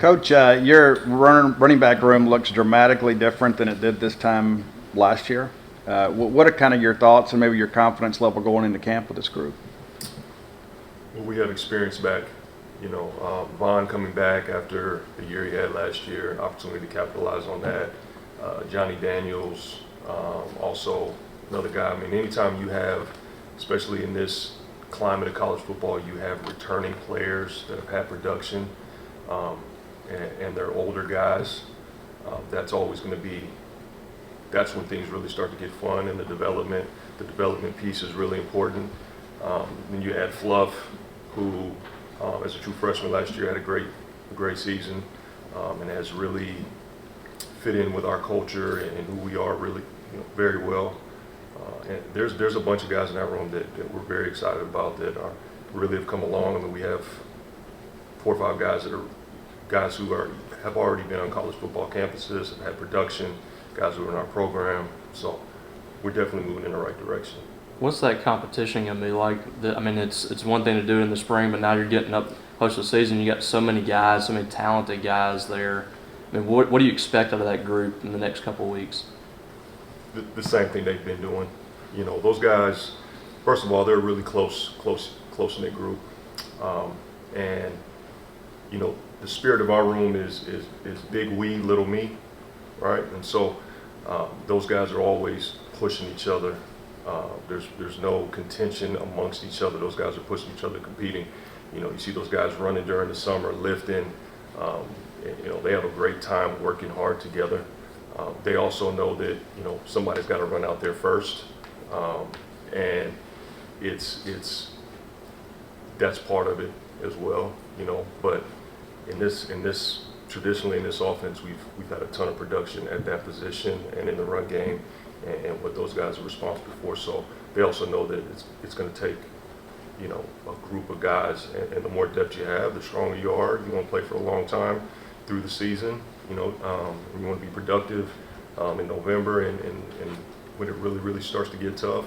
Coach, your running back room looks dramatically different than it did this time last year. What are kind of your thoughts and maybe your confidence level going into camp with this group? Well, we have experience back. Vaughn coming back after the year he had last year, an opportunity to capitalize on that. Johnny Daniels, also another guy. I mean, anytime you have, especially in this climate of college football, you have returning players that have had production, and they're older guys. That's always going to be. That's when things really start to get fun, and the development piece is really important. Then you add Fluff, who, as a true freshman last year, had a great season, and has really fit in with our culture and who we are really, very well. And there's a bunch of guys in that room that we're very excited about that really have come along. I mean, we have 4 or 5 guys that are guys who have already been on college football campuses, have had production, guys who are in our program. So we're definitely moving in the right direction. What's that competition gonna be like? It's one thing to do it in the spring, but now you're getting up close to the season. You got so many guys, so many talented guys there. I mean, what do you expect out of that group in the next couple of weeks? The same thing they've been doing. Those guys. First of all, they're a really close knit group, and the spirit of our room is big we, little me, right? And so those guys are always pushing each other. There's no contention amongst each other. Those guys are pushing each other, competing. You see those guys running during the summer, lifting. They have a great time working hard together. They also know that somebody's got to run out there first, and that's part of it as well. But in this traditionally in this offense, we've had a ton of production at that position and in the run game, and what those guys are responsible for. So they also know that it's going to take a group of guys, and the more depth you have, the stronger you are. You want to play for a long time through the season. You want to be productive in November, and when it really starts to get tough,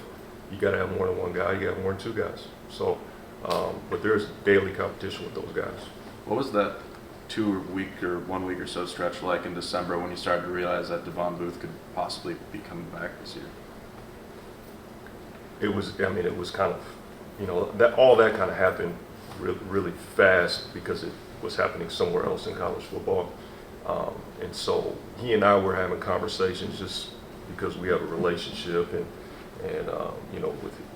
you got to have more than one guy. You got to have more than 2 guys. So, but there's daily competition with those guys. What was that 1 week or so stretch like in December when you started to realize that Devon Booth could possibly be coming back this year? It was kind of, that all that kind of happened really fast because it was happening somewhere else in college football. And so he and I were having conversations just because we have a relationship, and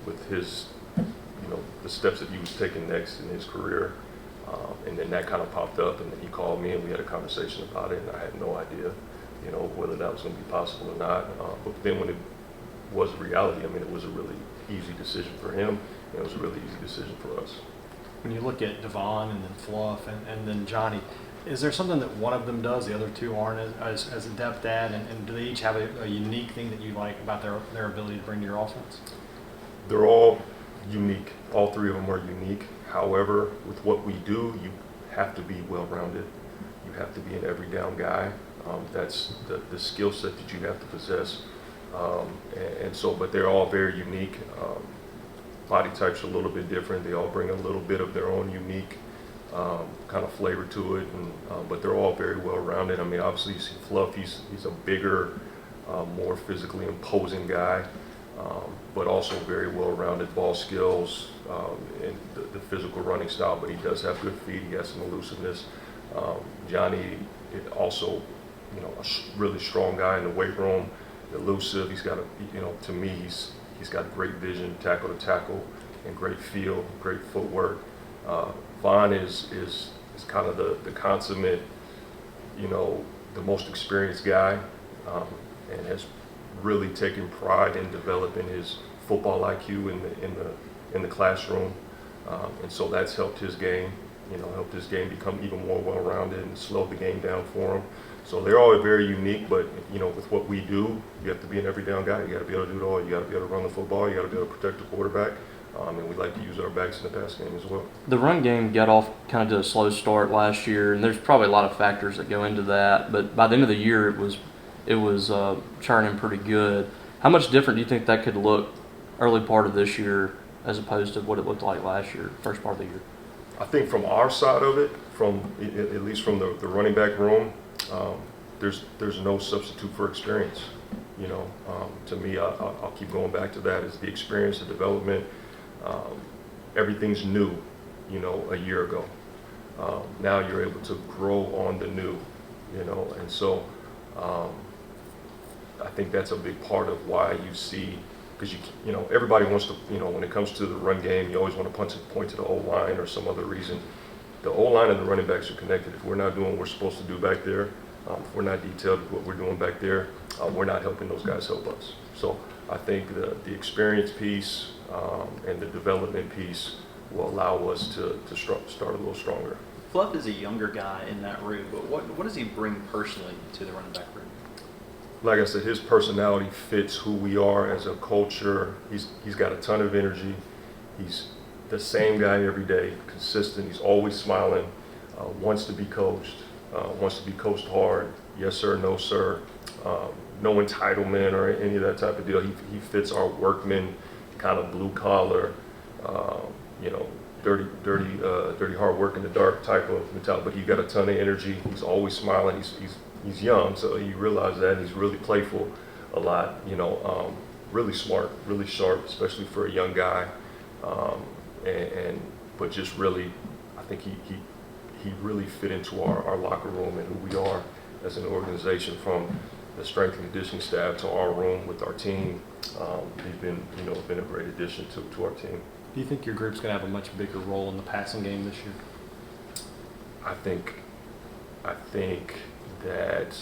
with his, the steps that he was taking next in his career. And then that kind of popped up, and then he called me and we had a conversation about it, and I had no idea, whether that was going to be possible or not. But then when it was a reality, it was a really easy decision for him, and it was a really easy decision for us. When you look at Devon and then Fluff and then Johnny, is there something that one of them does the other 2 aren't as adept at, and do they each have a unique thing that you like about their ability to bring to your offense? They're all unique. All 3 of them are unique. However, with what we do, you have to be well-rounded. You have to be an every down guy. That's the skill set that you have to possess. And so, but they're all very unique. Body types are a little bit different. They all bring a little bit of their own unique kind of flavor to it, but they're all very well-rounded. Obviously, you see Fluff. He's a bigger, more physically imposing guy, but also very well-rounded ball skills and the physical running style. But he does have good feet. He has some elusiveness. Johnny also, a really strong guy in the weight room, elusive. He's got to me, he's got great vision, tackle to tackle, and great feel, great footwork. Vaughn is kind of the consummate, the most experienced guy, and has really taken pride in developing his football IQ in the classroom, and so that's helped his game. Helped his game become even more well-rounded and slowed the game down for him. So they're all very unique, but with what we do, you have to be an every down guy. You got to be able to do it all. You got to be able to run the football. You got to be able to protect the quarterback. And we like to use our backs in the pass game as well. The run game got off kind of to a slow start last year, and there's probably a lot of factors that go into that. But by the end of the year, it was churning pretty good. How much different do you think that could look early part of this year as opposed to what it looked like last year, first part of the year? I think from our side of it, at least from the running back room, there's no substitute for experience. You know, to me, I'll keep going back to that, is the experience, the development. Everything's new, you know, a year ago. Now you're able to grow on the new, you know, and so I think that's a big part of why you see, because you know, everybody wants to, you know, when it comes to the run game, you always want to point to the O-line or some other reason. The O-line and the running backs are connected. If we're not doing what we're supposed to do back there, if we're not detailed with what we're doing back there, we're not helping those guys help us. So I think the experience piece and the development piece will allow us to start a little stronger. Fluff is a younger guy in that room, but what does he bring personally to the running back room? Like I said, his personality fits who we are as a culture. He's got a ton of energy. He's the same guy every day, consistent. He's always smiling, wants to be coached hard. Yes, sir, no, sir. No entitlement or any of that type of deal. He fits our workman, kind of blue collar, you know, dirty hard work in the dark type of mentality. But he got a ton of energy. He's always smiling. He's young, so you realize that. He's really playful a lot, you know, really smart, really sharp, especially for a young guy. But just really, I think he really fit into our locker room and who we are as an organization, from the strength and conditioning staff to our room with our team. He's been a great addition to our team. Do you think your group's going to have a much bigger role in the passing game this year? I think that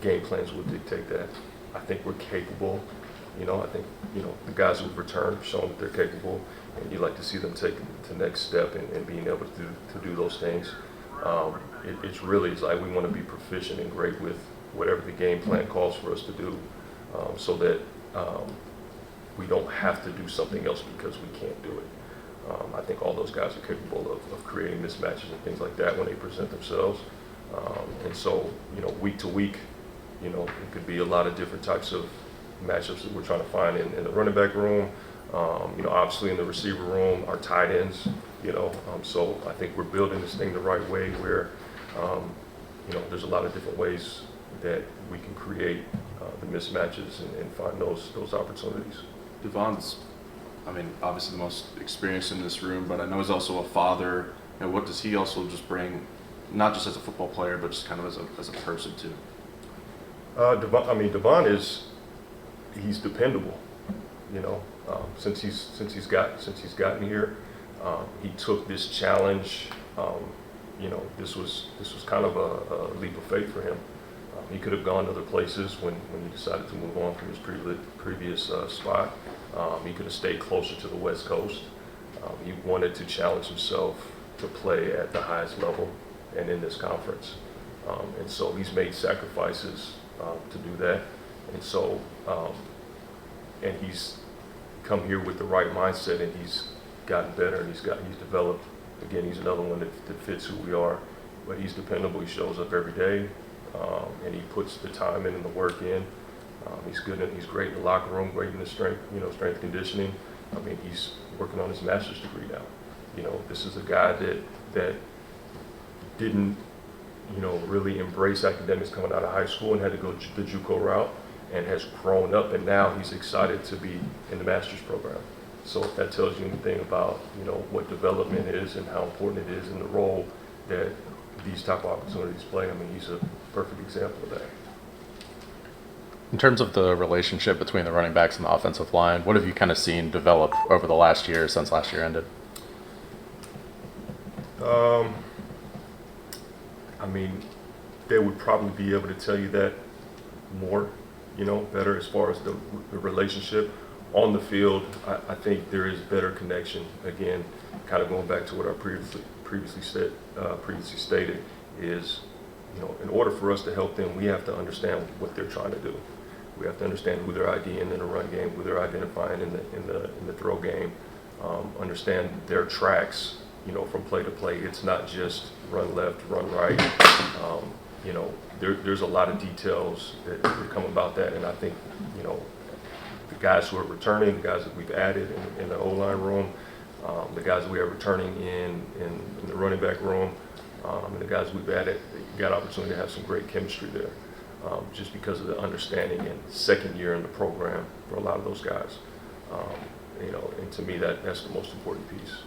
game plans will dictate that. I think we're capable. You know, I think, you know, the guys who've returned have shown that they're capable, and you like to see them take the next step and being able to do those things. It's really, it's like we want to be proficient and great with whatever the game plan calls for us to do, so that we don't have to do something else because we can't do it. I think all those guys are capable of creating mismatches and things like that when they present themselves. And so, you know, week to week, you know, it could be a lot of different types of matchups that we're trying to find in the running back room, you know, obviously in the receiver room, our tight ends, you know. So I think we're building this thing the right way where, you know, there's a lot of different ways that we can create the mismatches and find those opportunities. Devon's, I mean, obviously the most experienced in this room, but I know he's also a father. You know, what does he also just bring, not just as a football player, but just kind of as a person too? Devon he's dependable. You know, since he's gotten here, he took this challenge. You know, this was kind of a leap of faith for him. He could have gone other places when he decided to move on from his previous spot. He could have stayed closer to the West Coast. He wanted to challenge himself to play at the highest level and in this conference. And so he's made sacrifices to do that. And so, and he's come here with the right mindset, and he's gotten better, and he's developed. Again, he's another one that fits who we are, but he's dependable. He shows up every day, and he puts the time in and the work in. He's great in the locker room, great in the strength and conditioning. I mean, he's working on his master's degree now. You know, this is a guy that didn't, you know, really embrace academics coming out of high school and had to go the JUCO route, and has grown up, and now he's excited to be in the master's program. So if that tells you anything about, you know, what development is and how important it is in the role that these type of opportunities play, I mean, he's a perfect example of that. In terms of the relationship between the running backs and the offensive line, what have you kind of seen develop over the last year since last year ended? I mean, they would probably be able to tell you that more, you know, better as far as the relationship. On the field, I think there is better connection. Again, kind of going back to what I previously stated, is, you know, in order for us to help them, we have to understand what they're trying to do. We have to understand who they're IDing in the run game, who they're identifying in the throw game. Understand their tracks, you know, from play to play. It's not just run left, run right. You know, there's a lot of details that come about that, and I think, you know, the guys who are returning, the guys that we've added in the O-line room, the guys we are returning in the running back room, and the guys we've added, you got opportunity to have some great chemistry there, just because of the understanding and second year in the program for a lot of those guys. And to me, that's the most important piece.